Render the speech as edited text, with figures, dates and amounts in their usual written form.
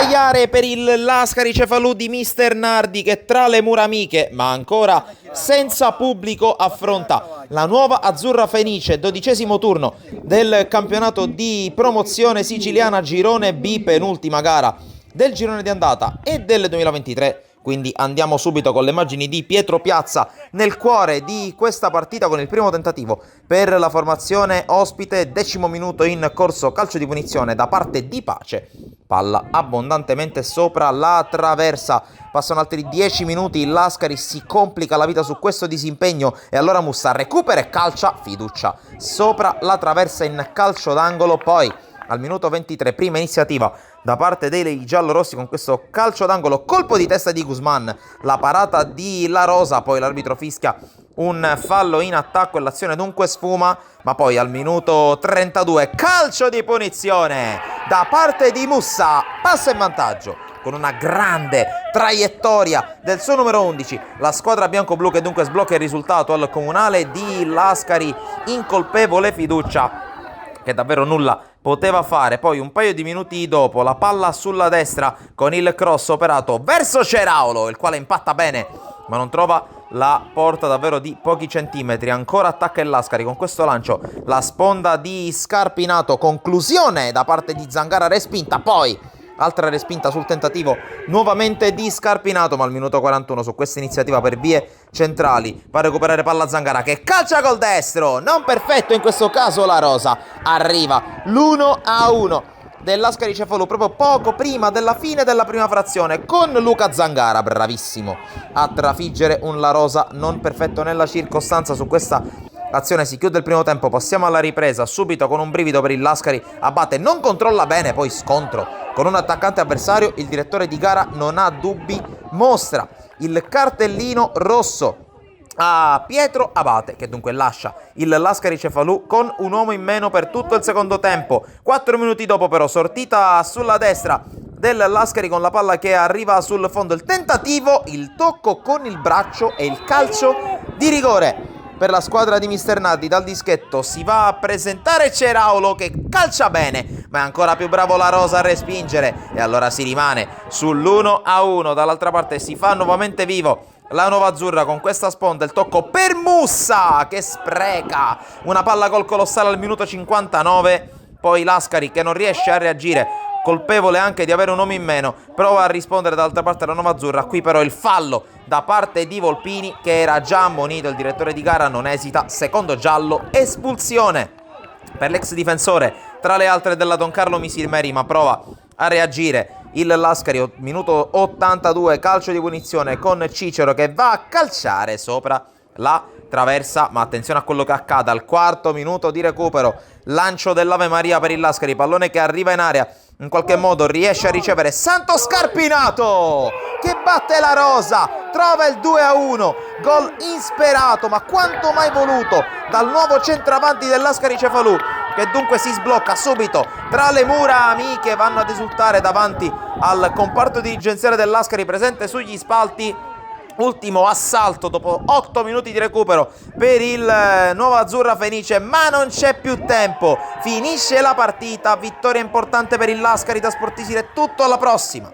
abbaiare per il Lascari Cefalù di Mister Nardi, che tra le mura amiche, ma ancora senza pubblico, affronta la nuova Azzurra Fenice, 12° turno del campionato di promozione siciliana Girone B, penultima gara del girone di andata e del 2023. Quindi andiamo subito con le immagini di Pietro Piazza nel cuore di questa partita, con il primo tentativo per la formazione ospite, 10° minuto in corso, calcio di punizione da parte di Pace, palla abbondantemente sopra la traversa. Passano altri 10 minuti, il Lascari si complica la vita su questo disimpegno e allora Mussa recupera e calcia, fiducia sopra la traversa in calcio d'angolo. Poi al minuto 23, prima iniziativa da parte dei giallorossi con questo calcio d'angolo, colpo di testa di Guzman, la parata di La Rosa, poi l'arbitro fischia un fallo in attacco e l'azione dunque sfuma. Ma poi al minuto 32, calcio di punizione da parte di Mussa, passa in vantaggio con una grande traiettoria del suo numero 11 la squadra bianco-blu, che dunque sblocca il risultato al comunale di Lascari, incolpevole fiducia che davvero nulla poteva fare. Poi un paio di minuti dopo la palla sulla destra con il cross operato verso Ceraulo, il quale impatta bene ma non trova la porta davvero di pochi centimetri. Ancora attacca il Lascari con questo lancio, la sponda di Scarpinato, conclusione da parte di Zangara, respinta, poi altra respinta sul tentativo nuovamente di Scarpinato, ma al minuto 41 su questa iniziativa per vie centrali va a recuperare palla Zangara, che calcia col destro, non perfetto in questo caso La Rosa. Arriva l'1-1 del Lascari Cefalù proprio poco prima della fine della prima frazione, con Luca Zangara bravissimo a trafiggere un La Rosa non perfetto nella circostanza. Su questa azione si chiude il primo tempo, passiamo alla ripresa subito con un brivido per il Lascari. Abate non controlla bene, poi scontro con un attaccante avversario, il direttore di gara non ha dubbi, mostra il cartellino rosso a Pietro Abate, che dunque lascia il Lascari Cefalù con un uomo in meno per tutto il secondo tempo. 4 minuti dopo però, sortita sulla destra del Lascari con la palla che arriva sul fondo, il tentativo, il tocco con il braccio e il calcio di rigore per la squadra di Mister Nardi. Dal dischetto si va a presentare Ceraulo, che calcia bene, ma è ancora più bravo La Rosa a respingere, e allora si rimane sull'1-1. Dall'altra parte si fa nuovamente vivo la Nuova Azzurra con questa sponda, il tocco per Mussa che spreca una palla col colossale al minuto 59. Poi Lascari, che non riesce a reagire, colpevole anche di avere un uomo in meno, prova a rispondere dall'altra parte la Nuova Azzurra. Qui però il fallo da parte di Volpini, che era già ammonito, il direttore di gara non esita, secondo giallo, espulsione per l'ex difensore tra le altre della Don Carlo Misilmeri, ma prova a reagire il Lascari. Minuto 82, calcio di punizione con Cicero che va a calciare sopra la traversa, ma attenzione a quello che accade al 4° minuto di recupero, lancio dell'Ave Maria per il Lascari, pallone che arriva in area, in qualche modo riesce a ricevere Santo Scarpinato che batte La Rosa, trova il 2-1, gol insperato ma quanto mai voluto dal nuovo centravanti del Lascari Cefalù, che dunque si sblocca subito tra le mura amiche. Vanno ad esultare davanti al comparto dirigenziale del Lascari presente sugli spalti. Ultimo assalto dopo 8 minuti di recupero per il Nuova Azzurra Fenice, ma non c'è più tempo, finisce la partita. Vittoria importante per il Lascari da Sportisire, tutto alla prossima.